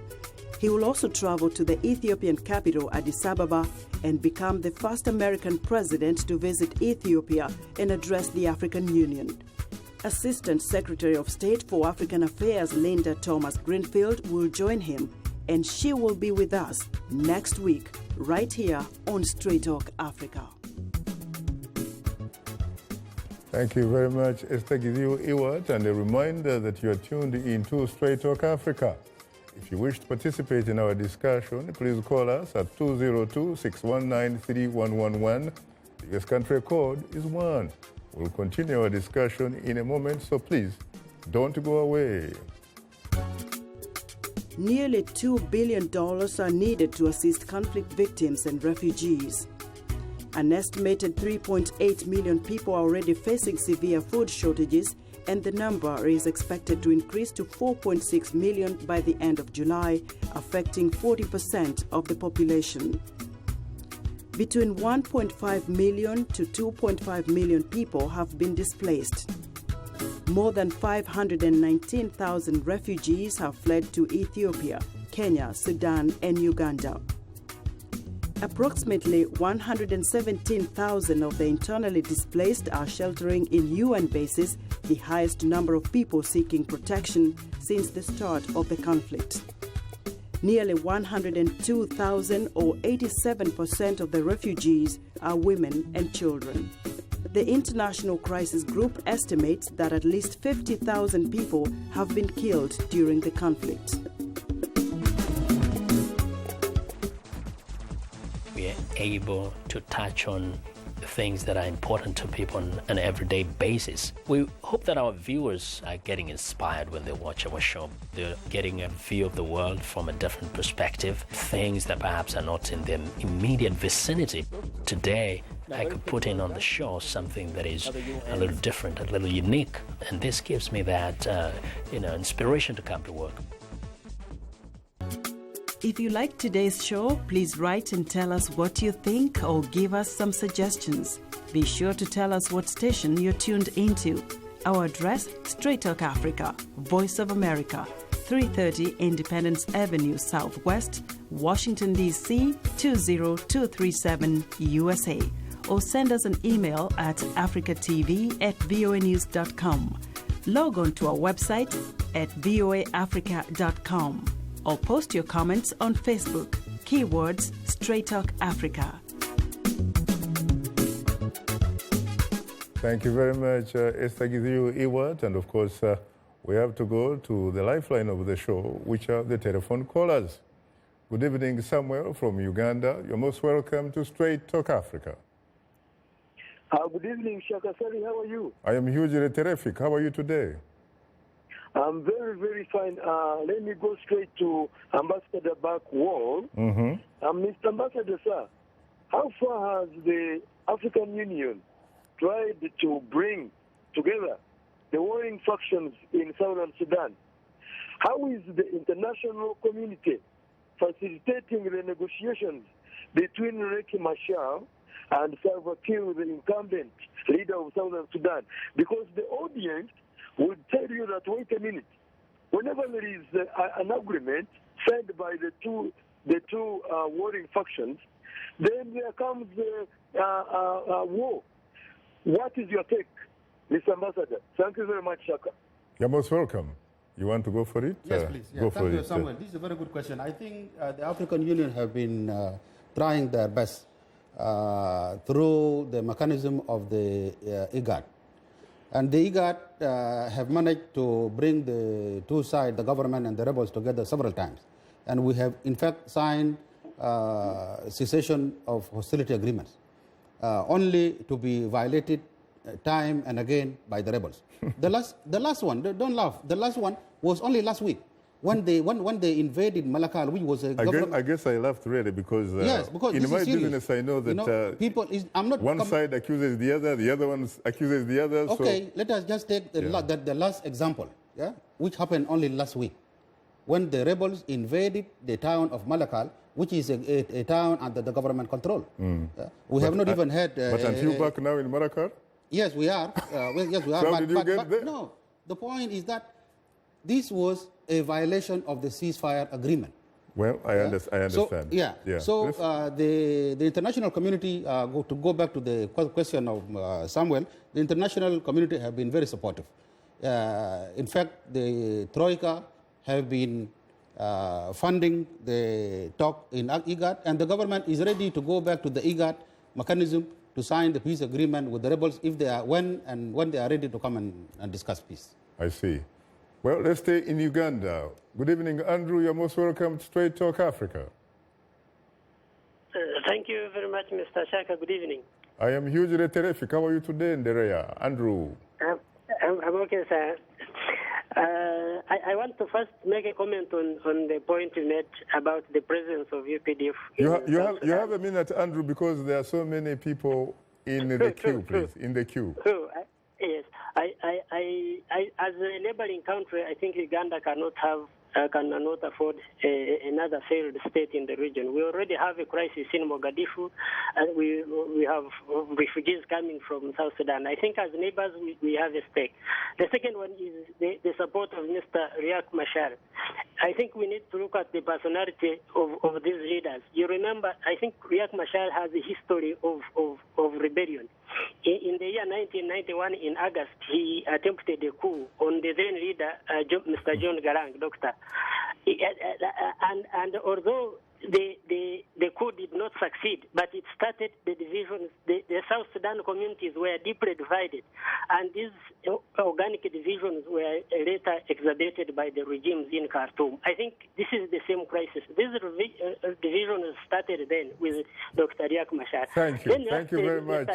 He will also travel to the Ethiopian capital, Addis Ababa, and become the first American president to visit Ethiopia and address the African Union. Assistant Secretary of State for African Affairs Linda Thomas Greenfield will join him, and she will be with us next week, right here on Straight Talk Africa. Thank you very much, Esther Giziu Iwat, and a reminder that you are tuned into Straight Talk Africa. If you wish to participate in our discussion, please call us at 202-619-3111. The US country code is 1. We'll continue our discussion in a moment, so please don't go away. Nearly $2 billion are needed to assist conflict victims and refugees. An estimated 3.8 million people are already facing severe food shortages, and the number is expected to increase to 4.6 million by the end of July, affecting 40% of the population. Between 1.5 million to 2.5 million people have been displaced. More than 519,000 refugees have fled to Ethiopia, Kenya, Sudan, and Uganda. Approximately 117,000 of the internally displaced are sheltering in UN bases, the highest number of people seeking protection since the start of the conflict. Nearly 102,000, or 87% of the refugees, are women and children. The International Crisis Group estimates that at least 50,000 people have been killed during the conflict. We are able to touch on things that are important to people on an everyday basis. We hope that our viewers are getting inspired when they watch our show. They're getting a view of the world from a different perspective, things that perhaps are not in their immediate vicinity. Today, I could put in on the show something that is a little different, a little unique, and this gives me that, inspiration to come to work. If you like today's show, please write and tell us what you think or give us some suggestions. Be sure to tell us what station you're tuned into. Our address, Straight Talk Africa, Voice of America, 330 Independence Avenue Southwest, Washington, D.C. 20237 USA. Or send us an email at africatv@voanews.com. Log on to our website at voaafrica.com. Or post your comments on Facebook. Keywords Straight Talk Africa. Thank you very much, Esther Giziu Iwat. And of course, we have to go to the lifeline of the show, which are the telephone callers. Good evening, Samuel from Uganda. You're most welcome to Straight Talk Africa. Good evening, Shaka Sali. How are you? I am hugely terrific. How are you today? I'm very, very fine. Let me go straight to Ambassador Baak Wol. Mr. Ambassador, sir, how far has the African Union tried to bring together the warring factions in Southern Sudan? How is the international community facilitating the negotiations between Riek Machar and Salva Kiir, the incumbent leader of Southern Sudan? Because the audience would tell you that, wait a minute, whenever there is an agreement signed by the two warring factions, then there comes war. What is your take, Mr. Ambassador? Thank you very much, Shaka. You're most welcome. You want to go for it? Yes, please. Yeah, go thank for you, it. Samuel. This is a very good question. I think the African Union have been trying their best through the mechanism of the IGAD. And the IGAD have managed to bring the two sides, the government and the rebels, together several times. And we have, in fact, signed cessation of hostility agreements, only to be violated time and again by the rebels. The last one, don't laugh, the last one was only last week. When they invaded Malakal, which was a government... I guess I laughed really because, yes, because in my business I know that people I'm not one side accuses the other one accuses the other. Okay, so, let us just take the last example, which happened only last week, when the rebels invaded the town of Malakal, which is a town under the government control. We have not even had... but aren't you back now in Malakal? Yes, we are. Yes, we are. So how did you get there? No, the point is that this was a violation of the ceasefire agreement. Well, I understand. So, so the international community, to go back to the question of Samuel, the international community have been very supportive. In fact, the Troika have been funding the talk in IGAD, and the government is ready to go back to the IGAD mechanism to sign the peace agreement with the rebels if they are when they are ready to come and discuss peace. I see. Well, let's stay in Uganda. Good evening, Andrew. You're most welcome to Straight Talk Africa. Thank you very much, Mr. Shaka. Good evening. I am hugely terrific. How are you today in the area, Andrew? I'm okay, sir. I want to first make a comment on the point you made about the presence of UPDF. You have a minute, Andrew, because there are so many people in the queue, please. In the queue. Yes. As a neighboring country, I think Uganda cannot afford another failed state in the region. We already have a crisis in Mogadishu, and we have refugees coming from South Sudan. I think as neighbors, we have a stake. The second one is the support of Mr. Riek Machar. I think we need to look at the personality of these leaders. You remember, I think Riek Machar has a history of rebellion. In the year 1991, in August, he attempted a coup on the then leader, Mr. John Garang, doctor. And although the coup did not succeed, but it started the divisions. The South Sudan communities were deeply divided, and these organic divisions were later exacerbated by the regimes in Khartoum. I think this is the same crisis. These divisions started then with Dr. Riek Machar. Thank you. Thank you very much.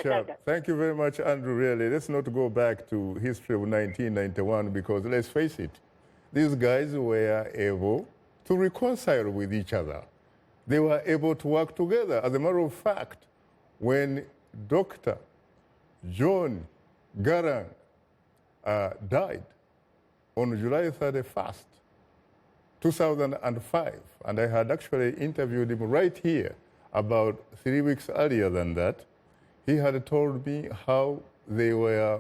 Thank you very much, Andrew, really. Let's not go back to history of 1991 because, let's face it, these guys were able to reconcile with each other. They were able to work together. As a matter of fact, when Dr. John Garang died on July 31st, 2005, and I had actually interviewed him right here about 3 weeks earlier than that, he had told me how they were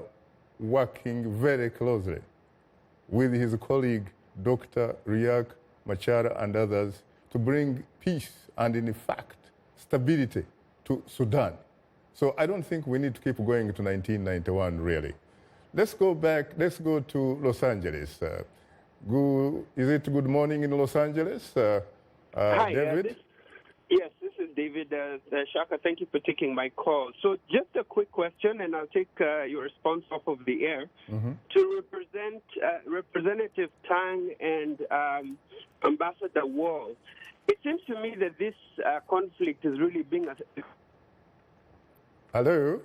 working very closely with his colleague, Dr. Riek Machar and others, to bring peace and, in fact, stability to Sudan. So I don't think we need to keep going to 1991, really. Let's go back. Let's go to Los Angeles. Is it good morning in Los Angeles? Hi, David? Yes, this is David. Shaka, thank you for taking my call. So just a quick question, and I'll take your response off of the air. To represent Representative Tang and Ambassador Wall, It seems to me that this conflict is really being... Hello?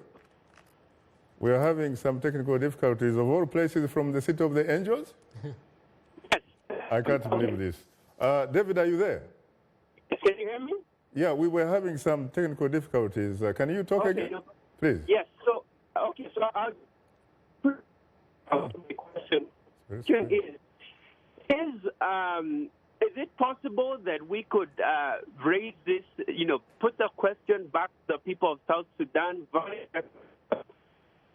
We are having some technical difficulties. Of all places, from the City of the Angels? Yes. I can't believe this. David, are you there? Can you hear me? Yeah, we were having some technical difficulties. Can you talk again? Please. Yes. So, okay, so the question is it possible that we could raise this, put the question back to the people of South Sudan,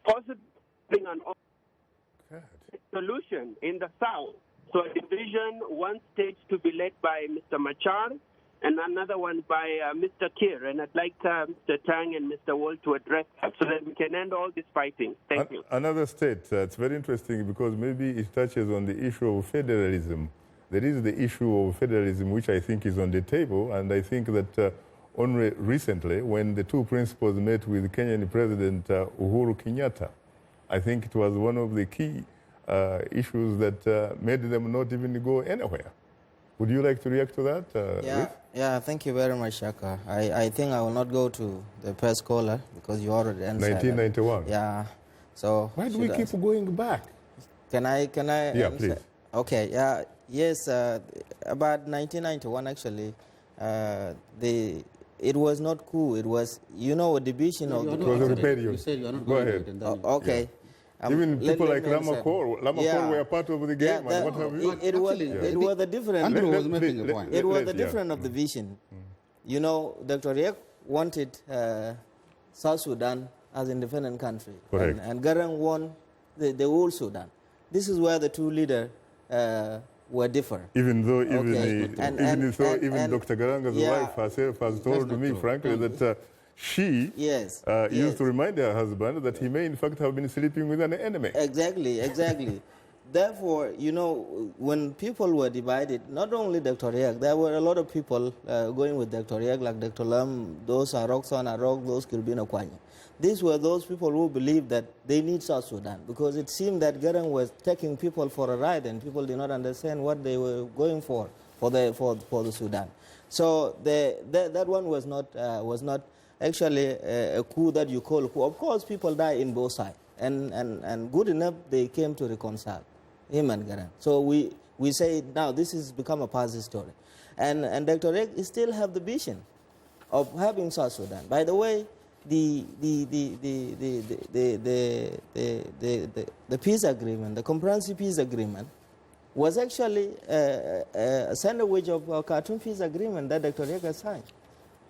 possibly an solution in the South? So a division, one state to be led by Mr. Machar and another one by Mr. Kiir. And I'd like Mr. Tang and Mr. Wol to address that so that we can end all this fighting. Thank you. Another state, it's very interesting because maybe it touches on the issue of federalism. There is the issue of federalism, which I think is on the table, and I think that only recently, when the two principals met with Kenyan President Uhuru Kenyatta, I think it was one of the key issues that made them not even go anywhere. Would you like to react to that? Yeah, thank you very much, Shaka. I think I will not go to the first caller because you already answered. 1991. Yeah. So why do we keep going back? Can I? Yeah, please. Okay. Yeah. Yes. About 1991, actually, it was not cool. It was, a division of. It was a rebellion. You said you are not go going ahead. to it, and then Okay. Yeah. Even people like Lamakor were part of the game. And what have you? It was the different. Andrew was making a point. It was the different of the vision. Dr. Riek wanted South Sudan as an independent country. Correct. And Garang won the whole Sudan. This is where the two leaders were different. Even though, even Dr. Garanga's wife herself has told me, frankly, that she used to remind her husband that he may, in fact, have been sleeping with an enemy. Exactly. Therefore, when people were divided, not only Dr. Riek, there were a lot of people going with Dr. Riek, like Dr. Lam, those Son Arok, those Kilbina Kwanye. These were those people who believed that they need South Sudan because it seemed that Garang was taking people for a ride and people did not understand what they were going for the Sudan. So that one was not actually a coup that you call a coup. Of course, people die in both sides, and good enough they came to reconcile him and Garang. So we say now this has become a past story, and Dr. Riek still have the vision of having South Sudan. By the way, the peace agreement, the comprehensive peace agreement, was actually a sandwich of a Khartoum peace agreement that Dr. Riek has signed.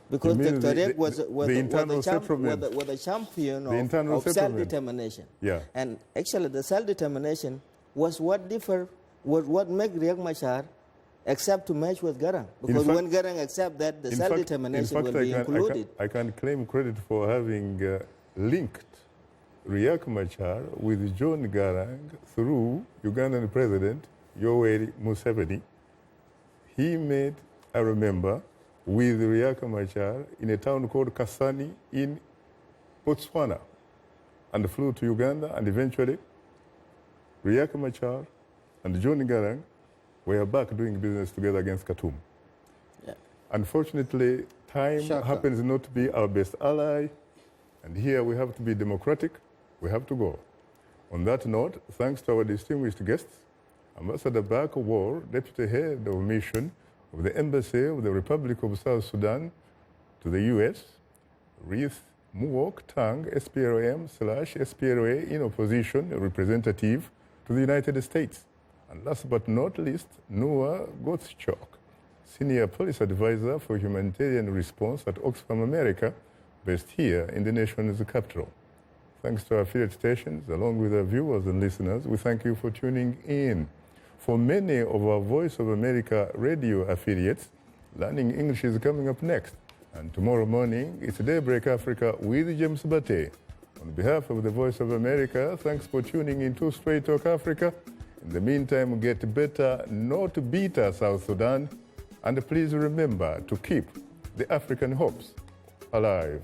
Because Dr. Riek was the champion of self-determination. Yeah. And actually the self-determination was what made Riek Machar accept to match with Garang. Because when Garang accepted that, the self-determination will be included. I can claim credit for having linked Riek Machar with John Garang through Ugandan President Yoweri Museveni. He met, I remember, with Riek Machar in a town called Kasani in Botswana and flew to Uganda, and eventually Riek Machar and John Garang were back doing business together against Khartoum. Yeah. Unfortunately, time happens not to be our best ally, and here we have to be democratic. We have to go. On that note, thanks to our distinguished guests, Ambassador Baak Wol, Deputy Head of Mission of the Embassy of the Republic of South Sudan to the U.S., Ruth Muok Tang, SPLM/SPLA in opposition representative to the United States. And last but not least, Noah Gottschalk, Senior Policy Advisor for Humanitarian Response at Oxfam America, based here in the nation's capital. Thanks to our affiliate stations, along with our viewers and listeners, we thank you for tuning in. For many of our Voice of America radio affiliates, Learning English is coming up next. And tomorrow morning, it's Daybreak Africa with James Bate. On behalf of the Voice of America, thanks for tuning in to Straight Talk Africa. In the meantime, get better, not bitter, South Sudan. And please remember to keep the African hopes alive.